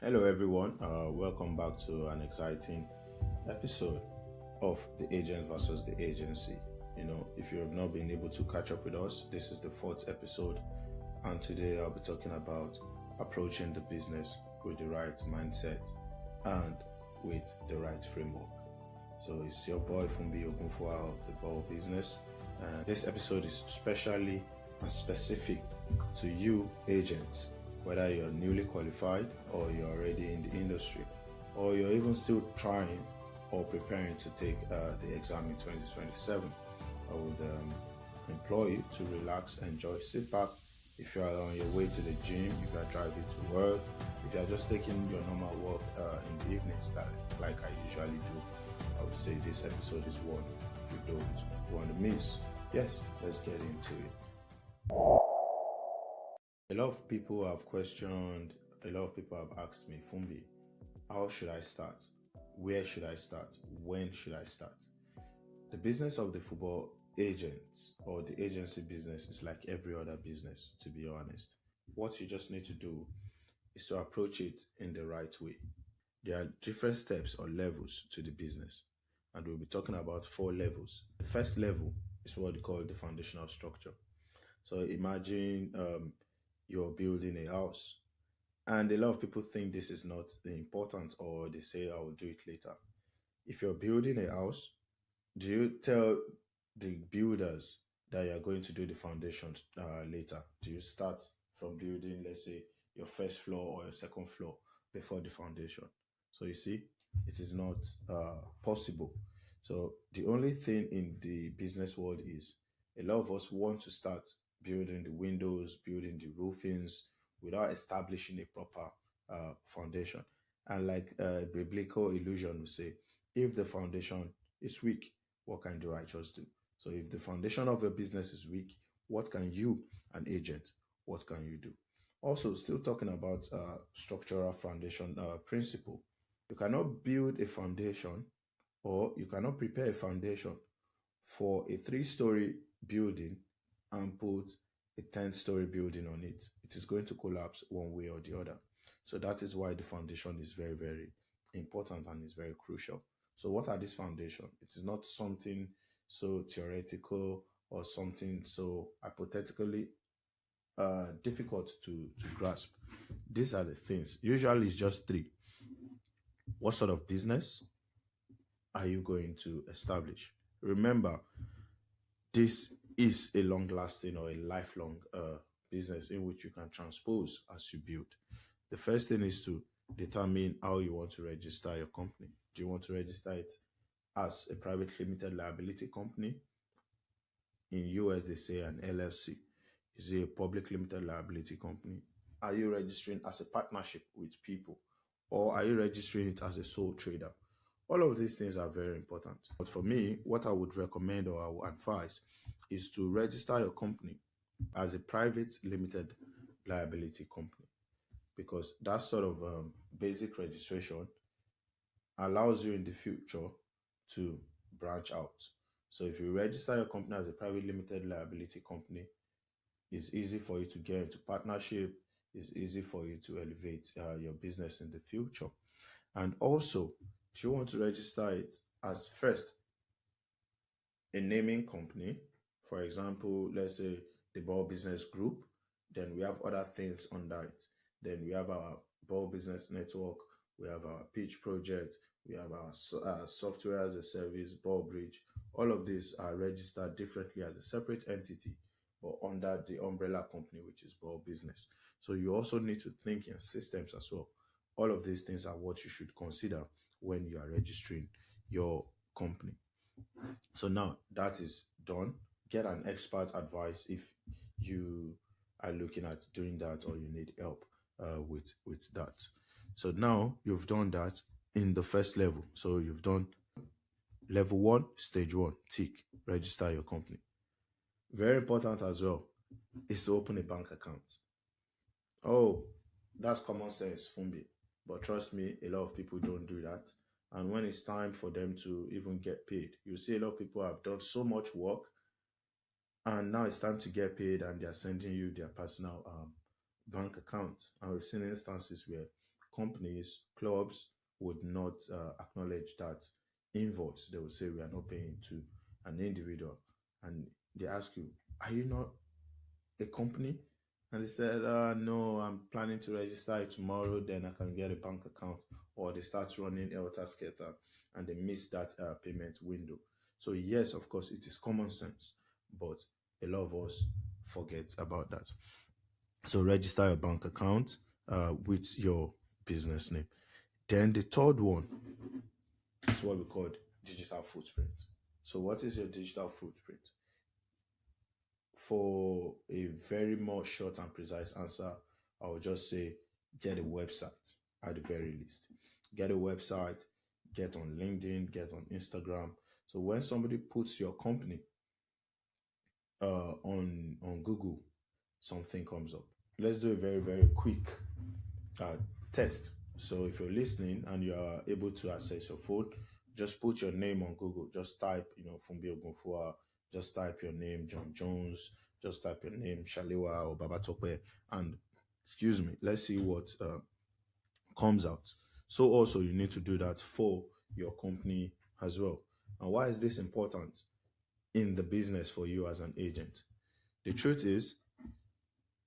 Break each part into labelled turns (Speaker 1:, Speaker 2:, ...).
Speaker 1: Hello, everyone. Welcome back to an exciting episode of the agent versus the agency. If you have not been able to catch up with us, this is the fourth episode, and today I'll be talking about approaching the business with the right mindset and with the right framework. So it's your boy Fumbi Ogunfua of the Ball Business, and this episode is specially and specific to you agents, whether you're newly qualified or you're already in the industry, or you're even still trying or preparing to take the exam in 2027. I would implore you to relax, enjoy, sit back. If you are on your way to the gym, if you are driving to work, if you are just taking your normal walk in the evenings, like I usually do, I would say this episode is one you don't want to miss. Yes, let's get into it. A lot of people have questioned, a lot of people have asked me, Fumbi, how should I start? Where should I start? When should I start? The business of the football agents or the agency business is like every other business, to be honest. What you just need to do is to approach it in the right way. There are different steps or levels to the business, and we'll be talking about four levels. The first level is what we call the foundational structure. So imagine you're building a house, and a lot of people think this is not important, or they say, I will do it later. If you're building a house, do you tell the builders that you're going to do the foundations later? Do you start from building, let's say, your first floor or your second floor before the foundation? So you see, it is not possible. So the only thing in the business world is a lot of us want to start building the windows, building the roofings without establishing a proper foundation. And like biblical illusion will say, if the foundation is weak, what can the righteous do? So if the foundation of your business is weak, what can you, an agent, what can you do? Also, still talking about structural foundation principle, you cannot build a foundation, or you cannot prepare a foundation for a three-story building and put a 10-story building on it. It is going to collapse one way or the other. So that is why the foundation is very, very important and is very crucial. So what are these foundations? It is not something so theoretical or something so hypothetically difficult to grasp. These are the things. Usually it's just three. What sort of business are you going to establish? Remember, this is a long lasting or a lifelong business in which you can transpose as you build. The first thing is to determine how you want to register your company. Do you want to register it as a private limited liability company? In US, they say an LLC. Is it a public limited liability company? Are you registering as a partnership with people? Or are you registering it as a sole trader? All of these things are very important. But for me, what I would recommend or I would advise is to register your company as a private limited liability company, because that sort of basic registration allows you in the future to branch out. So if you register your company as a private limited liability company, it's easy for you to get into partnership. It's easy for you to elevate your business in the future. And also, do you want to register it as first a naming company? For example, let's say the Ball Business Group. Then we have other things under it. Then we have our Ball Business Network. We have our Pitch Project. We have our software as a service, BallBridge. All of these are registered differently as a separate entity, but under the umbrella company, which is Ball Business. So you also need to think in systems as well. All of these things are what you should consider when you are registering your company. So now that is done, get an expert advice if you are looking at doing that or you need help with that. So now you've done that in the first level. So you've done level one, stage one, tick, register your company. Very important as well is to open a bank account. Oh, that's common sense, Fumbi. But trust me, a lot of people don't do that. And when it's time for them to even get paid, you see a lot of people have done so much work, and now it's time to get paid, and they're sending you their personal bank account. And we've seen instances where companies, clubs would not acknowledge that invoice. They would say we are not paying to an individual, and they ask you, "Are you not a company?" And they said, "No, I'm planning to register it tomorrow. Then I can get a bank account." Or they start running elter skelter, and they miss that payment window. So yes, of course, it is common sense, but a lot of us forget about that. So register your bank account with your business name. Then the third one is what we call digital footprint. So what is your digital footprint? For a very more short and precise answer, I would just say get a website at the very least. Get a website, get on LinkedIn, get on Instagram. So when somebody puts your company on Google, something comes up. Let's do a very very quick uh, test. So if you're listening and you are able to access your phone, just put your name on Google. Just type, Fumbi Ogunfua. Just type your name, John Jones. Just type your name, Shalewa or Babatope, and excuse me. Let's see what comes out. So also you need to do that for your company as well. And why is this important in the business for you as an agent? The truth is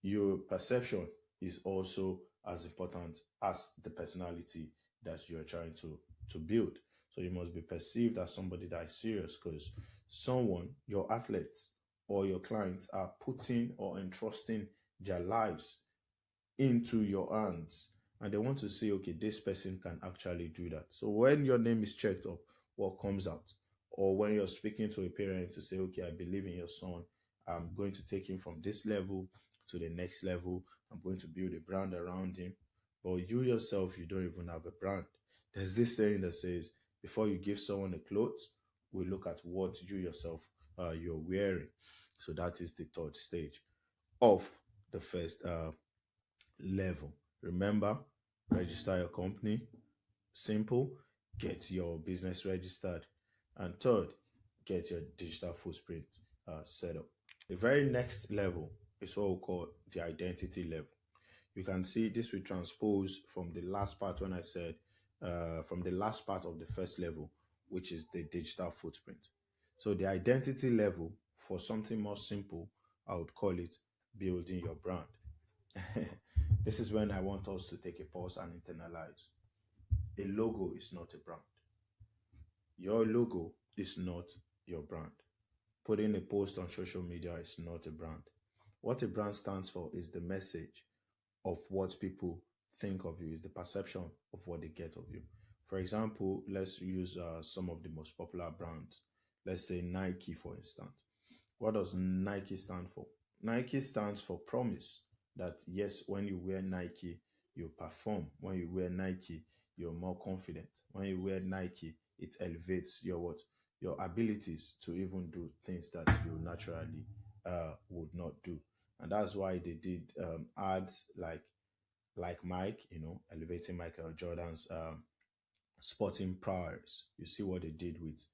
Speaker 1: your perception is also as important as the personality that you're trying to build. So you must be perceived as somebody that is serious, because someone, your athletes or your clients, are putting or entrusting their lives into your hands, and they want to say, okay, this person can actually do that. So when your name is checked up, what comes out? Or when you're speaking to a parent to say, okay, I believe in your son, I'm going to take him from this level to the next level, I'm going to build a brand around him. But you yourself, you don't even have a brand. There's this saying that says, before you give someone a clothes, we look at what you yourself you're wearing. So that is the third stage of the first level. Remember, register your company. Simple. Get your business registered. And third, get your digital footprint set up. The very next level is what we call the identity level. You can see this will transpose from the last part when I said, from the last part of the first level, which is the digital footprint. So the identity level, for something more simple, I would call it building your brand. This is when I want us to take a pause and internalize. A logo is not a brand. Your logo is not your brand. Putting a post on social media is not a brand. What a brand stands for is the message of what people think of you, is the perception of what they get of you. For example, let's use some of the most popular brands. Let's say Nike, for instance. What does Nike stand for? Nike stands for promise, that yes, when you wear Nike, you perform. When you wear Nike, you're more confident. When you wear Nike, it elevates your what? Your abilities to even do things that you naturally would not do. And that's why they did ads like Mike, elevating Michael Jordan's sporting prowess. You see what they did with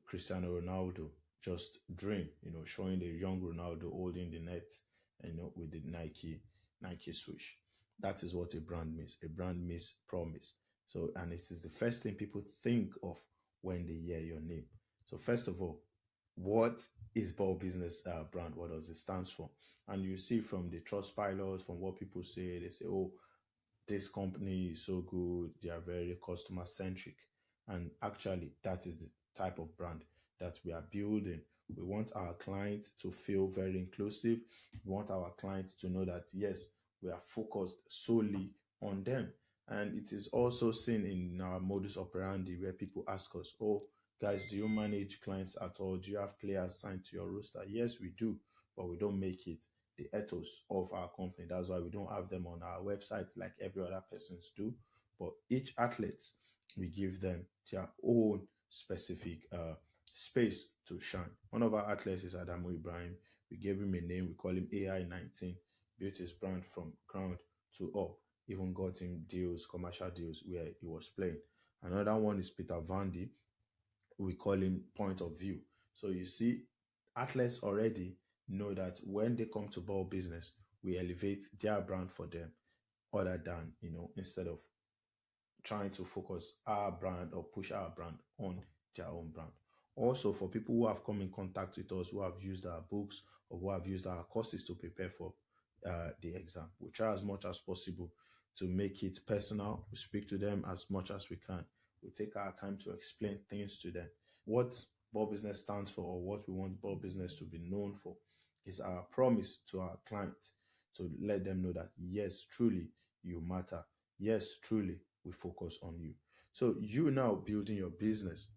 Speaker 1: Cristiano Ronaldo, just dream, showing the young Ronaldo holding the net, with the Nike swoosh. That is what a brand means. A brand means promise. So, and it is the first thing people think of when they hear your name. So, first of all, what is Ball Business brand? What does it stand for? And you see from the trust pilots, from what people say, they say, oh, this company is so good, they are very customer centric. And actually, that is the type of brand that we are building. We want our client to feel very inclusive. We want our clients to know that, yes, we are focused solely on them. And it is also seen in our modus operandi where people ask us, oh, guys, do you manage clients at all? Do you have players signed to your roster? Yes, we do, but we don't make it the ethos of our company. That's why we don't have them on our website like every other persons do. But each athlete, we give them their own specific space to shine. One of our athletes is Adamu Ibrahim. We gave him a name. We call him AI-19. Built his brand from ground to up. Even got him deals, commercial deals where he was playing. Another one is Peter Vandy. We call him Point of View. So you see, athletes already know that when they come to Ball Business, we elevate their brand for them. other than, instead of trying to focus our brand or push our brand on their own brand. Also, for people who have come in contact with us, who have used our books or who have used our courses to prepare for the exam, we try as much as possible to make it personal. We speak to them as much as we can. We take our time to explain things to them. What Ball Business stands for, or what we want Ball Business to be known for, is our promise to our clients to let them know that yes, truly you matter. Yes, truly we focus on you. So you now building your business.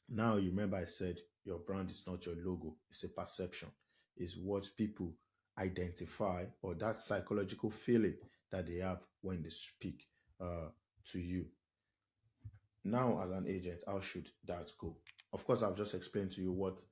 Speaker 1: Now you remember I said your brand is not your logo, it's a perception. It's what people identify, or that psychological feeling that they have when they speak to you. Now, as an agent, how should that go? Of course, I've just explained to you what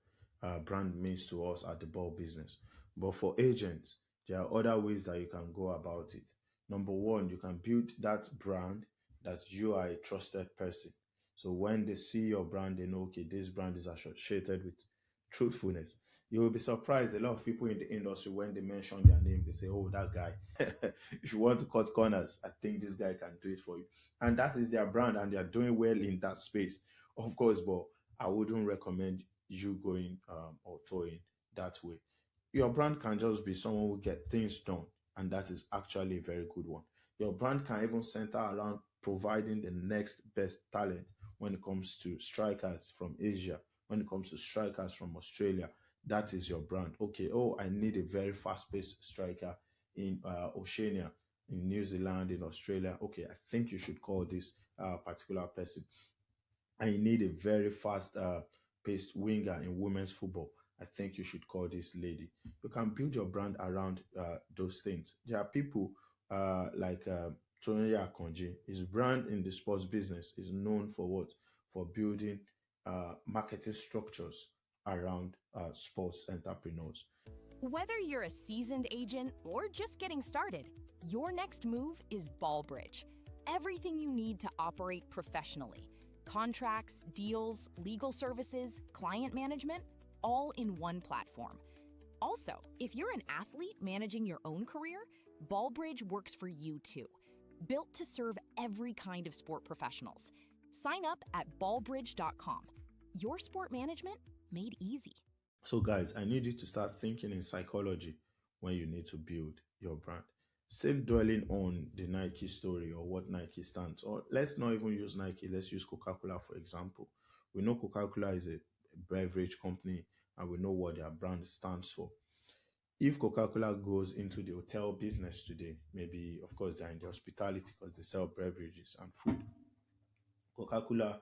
Speaker 1: brand means to us at the Ball Business. But for agents, there are other ways that you can go about it. Number one, you can build that brand that you are a trusted person. So when they see your brand, they know, okay, this brand is associated with truthfulness. You will be surprised. A lot of people in the industry, when they mention their name, they say, oh, that guy. If you want to cut corners, I think this guy can do it for you. And that is their brand, and they are doing well in that space. Of course, but I wouldn't recommend you going or toying that way. Your brand can just be someone who get things done, and that is actually a very good one. Your brand can even center around providing the next best talent when it comes to strikers from Asia, when it comes to strikers from Australia. That is your brand. Okay, oh, I need a very fast-paced striker in Oceania, in New Zealand, in Australia. Okay, I think you should call this particular person. And you need a very fast paced winger in women's football. I think you should call this lady. You can build your brand around those things. There are people like Tony Akonji. His brand in the sports business is known for what? For building marketing structures around sports entrepreneurs.
Speaker 2: Whether you're a seasoned agent or just getting started, your next move is BallBridge. Everything you need to operate professionally. Contracts, deals, legal services, client management, all in one platform. Also, if you're an athlete managing your own career, BallBridge works for you too. Built to serve every kind of sport professionals. Sign up at ballbridge.com. Your sport management made easy.
Speaker 1: So, guys, I need you to start thinking in psychology when you need to build your brand. Still dwelling on the Nike story or what Nike stands, or let's not even use Nike, let's use Coca Cola for example. We know Coca Cola is a beverage company and we know what their brand stands for. If Coca Cola goes into the hotel business today, maybe, of course, they're in the hospitality because they sell beverages and food. Coca Cola,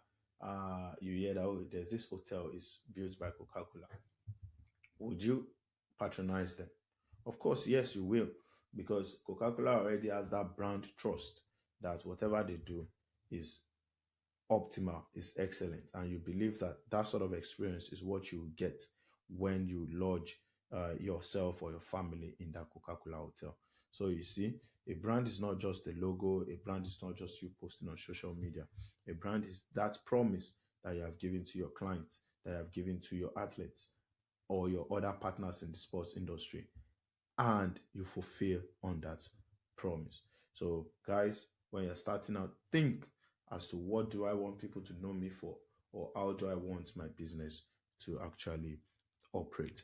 Speaker 1: you hear that, oh, there's this hotel is built by Coca Cola. Would you patronize them? Of course, yes, you will, because Coca-Cola already has that brand trust that whatever they do is optimal, is excellent, and you believe that that sort of experience is what you get when you lodge yourself or your family in that Coca-Cola hotel. So you see, a brand is not just a logo, a brand is not just you posting on social media. A brand is that promise that you have given to your clients, that you have given to your athletes or your other partners in the sports industry, and you fulfill on that promise. So, guys, when you're starting out, think as to what do I want people to know me for, or how do I want my business to actually operate.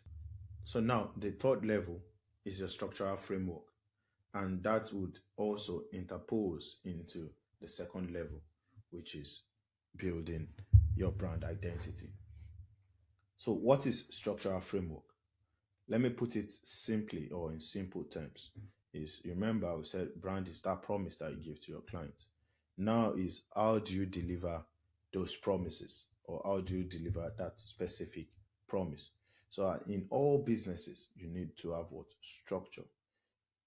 Speaker 1: So now the third level is your structural framework, and that would also interpose into the second level, which is building your brand identity. So what is structural framework? Let me put it simply, or in simple terms, is, remember we said brand is that promise that you give to your client. Now is, how do you deliver those promises, or how do you deliver that specific promise? So in all businesses, you need to have what? Structure.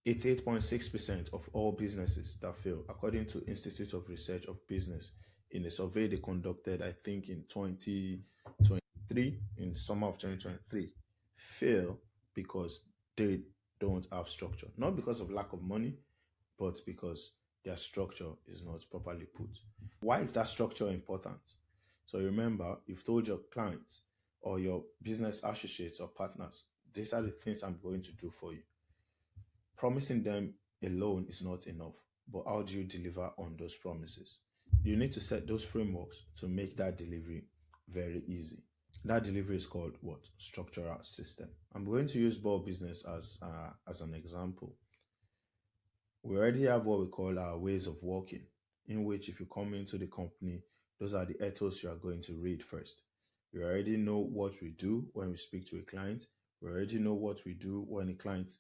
Speaker 1: 88.6% of all businesses that fail, according to Institute of Research of Business, in a survey they conducted, I think in 2023, in summer of 2023, fail because they don't have structure. Not because of lack of money, but because their structure is not properly put. Why is that structure important? So remember, you've told your clients or your business associates or partners, these are the things I'm going to do for you. Promising them alone is not enough. but how do you deliver on those promises? You need to set those frameworks to make that delivery very easy. That delivery is called what? Structural system. I'm going to use Ball Business as an example. We already have what we call our ways of working, in which if you come into the company, those are the ethos you are going to read first. We already know what we do when we speak to a client. We already know what we do when a client,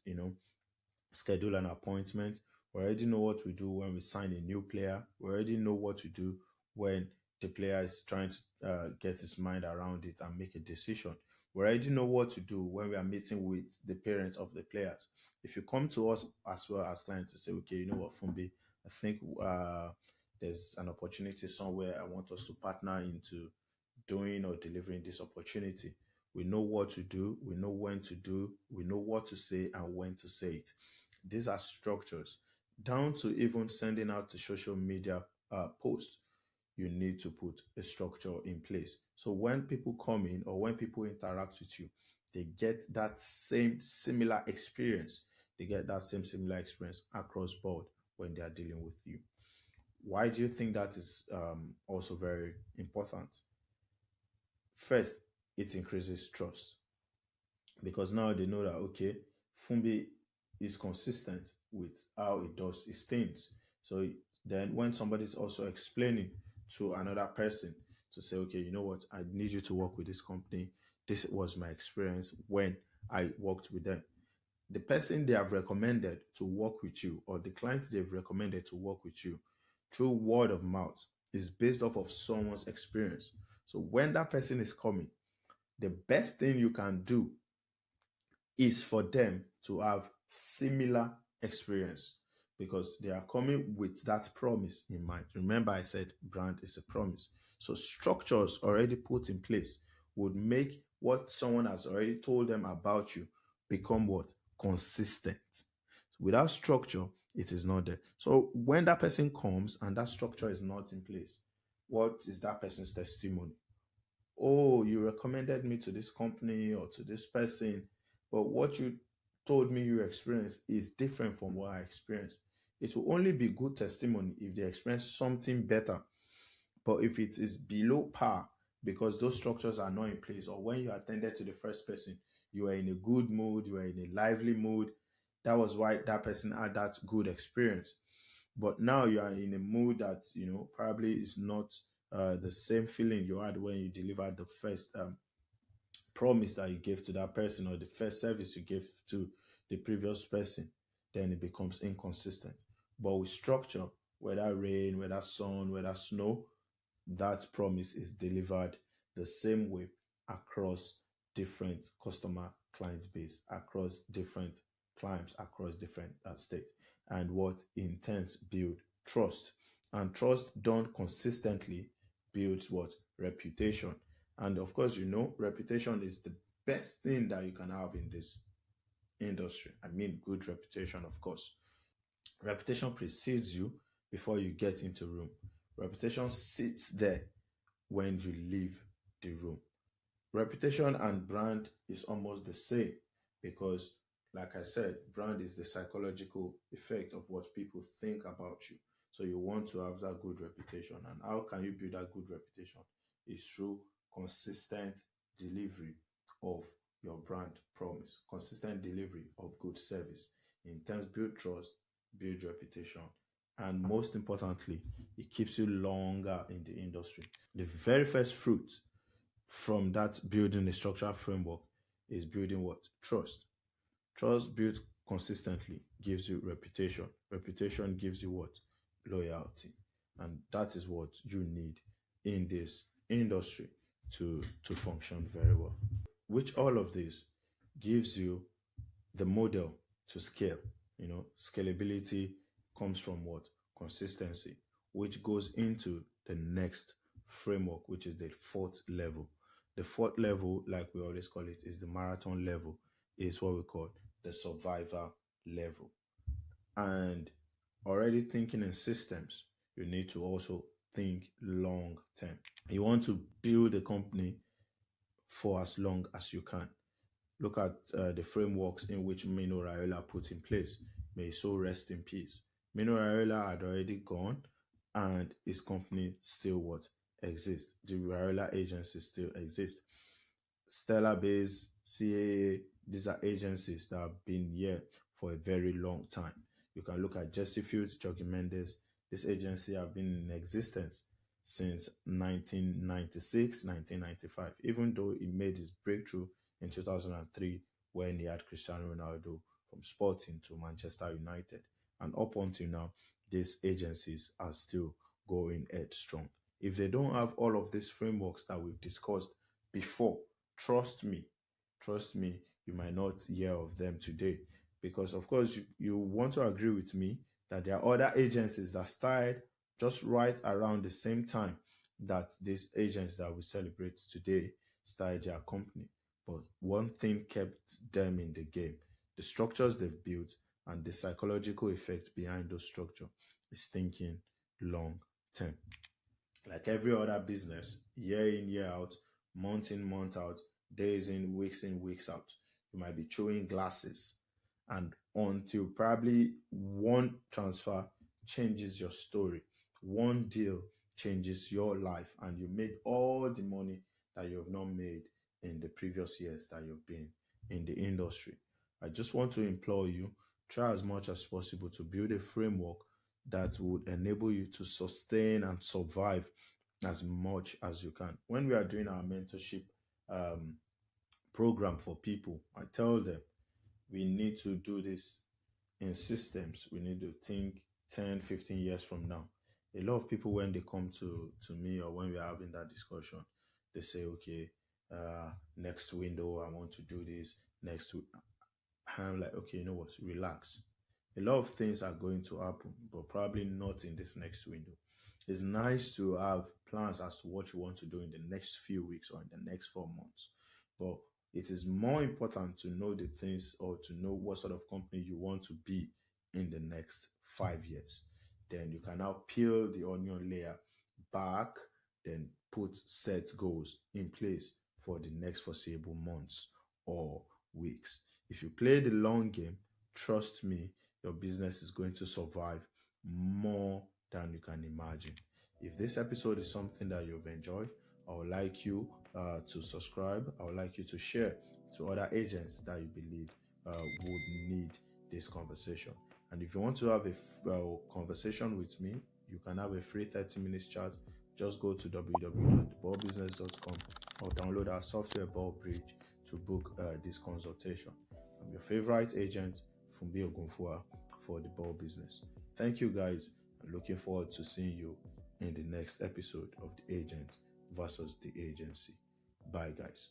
Speaker 1: schedule an appointment. We already know what we do when we sign a new player. We already know what to do when the player is trying to get his mind around it and make a decision. We already know what to do when we are meeting with the parents of the players. If you come to us as well as clients to say, okay, you know what, Fumbi, I think there's an opportunity somewhere I want us to partner into doing or delivering this opportunity. We know what to do, we know when to do, we know what to say and when to say it. These are structures, down to even sending out the social media post. You need to put a structure in place. So when people come in or when people interact with you, they get that same similar experience. They get that same similar experience across board when they are dealing with you. Why do you think that is also very important? First, it increases trust because now they know that, okay, Fumbi is consistent with how it does his things. So then when somebody is also explaining to another person to say, okay, you know what, I need you to work with this company. This was my experience when I worked with them. The person they have recommended to work with you or the clients they've recommended to work with you through word of mouth is based off of someone's experience. So when that person is coming, the best thing you can do is for them to have similar experience because they are coming with that promise in mind. Remember, I said brand is a promise. So structures already put in place would make what someone has already told them about you become what? Consistent. Without structure, it is not there. So when that person comes and that structure is not in place, what is that person's testimony? Oh, you recommended me to this company or to this person, but what you told me you experienced is different from what I experienced. It will only be good testimony if they experience something better. But if it is below par because those structures are not in place, or when you attended to the first person, you were in a good mood, you were in a lively mood, that was why that person had that good experience. But now you are in a mood that, probably is not the same feeling you had when you delivered the first promise that you gave to that person or the first service you gave to the previous person, then it becomes inconsistent. But with structure, whether rain, whether sun, whether snow, that promise is delivered the same way across different customer client base, across different clients, across different states. And what intends build trust. And trust done consistently builds what? Reputation. And of course, reputation is the best thing that you can have in this industry. I mean, good reputation, of course. Reputation precedes you before you get into room. Reputation sits there when you leave the room. Reputation and brand is almost the same because, like I said, brand is the psychological effect of what people think about you. So you want to have that good reputation. And how can you build that good reputation? It's through consistent delivery of your brand promise, consistent delivery of good service. In terms, build trust, build reputation, and most importantly, it keeps you longer in the industry. The very first fruit from that building a structural framework is building what? Trust. Trust built consistently gives you reputation. Reputation gives you what? Loyalty. And that is what you need in this industry to function very well. Which all of this gives you the model to scale. Scalability comes from what? Consistency, which goes into the next framework, which is the fourth level. The fourth level, like we always call it, is the marathon level, is what we call the survivor level. And already thinking in systems, you need to also think long term. You want to build a company for as long as you can. Look at the frameworks in which Mino Raiola put in place. May so rest in peace. Mino Raiola had already gone, and his company still what exists. The Raiola agency still exists. Stellar Base, CAA, these are agencies that have been here for a very long time. You can look at Justifield, Jogi Mendes. This agency have been in existence since 1996, 1995, even though he made his breakthrough in 2003 when he had Cristiano Ronaldo from Sporting to Manchester United. And up until now, these agencies are still going headstrong. If they don't have all of these frameworks that we've discussed before, trust me, trust me, you might not hear of them today. Because, of course, you want to agree with me that there are other agencies that started just right around the same time that these agents that we celebrate today started their company. But one thing kept them in the game: the structures they've built and the psychological effect behind those structures is thinking long term. Like every other business, year in, year out, month in, month out, days in, weeks out, you might be throwing glasses. And until probably one transfer changes your story, one deal changes your life, and you made all the money that you have not made in the previous years that you've been in the industry. I just want to implore you, try as much as possible to build a framework that would enable you to sustain and survive as much as you can. When we are doing our mentorship um, program for people, I tell them we need to do this in systems. We need to think 10, 15 years from now. A lot of people, when they come to me or when we're having that discussion, they say, okay, next window, I want to do this. Next week, I'm like, okay, you know what? Relax. A lot of things are going to happen, but probably not in this next window. It's nice to have plans as to what you want to do in the next few weeks or in the next 4 months. But it is more important to know the things or to know what sort of company you want to be in the next 5 years. Then you can now peel the onion layer back, then put set goals in place for the next foreseeable months or weeks. If you play the long game, trust me, your business is going to survive more than you can imagine. If this episode is something that you've enjoyed, I would like you to subscribe. I would like you to share to other agents that you believe would need this conversation. And if you want to have a conversation with me, you can have a free 30 minutes chat. Just go to www.ballbusiness.com or download our software BallBridge to book this consultation. I'm your favorite agent, Fumbi Ogunfua, for the Ball Business. Thank you, guys. I'm looking forward to seeing you in the next episode of The Agent versus the Agency. Bye, guys.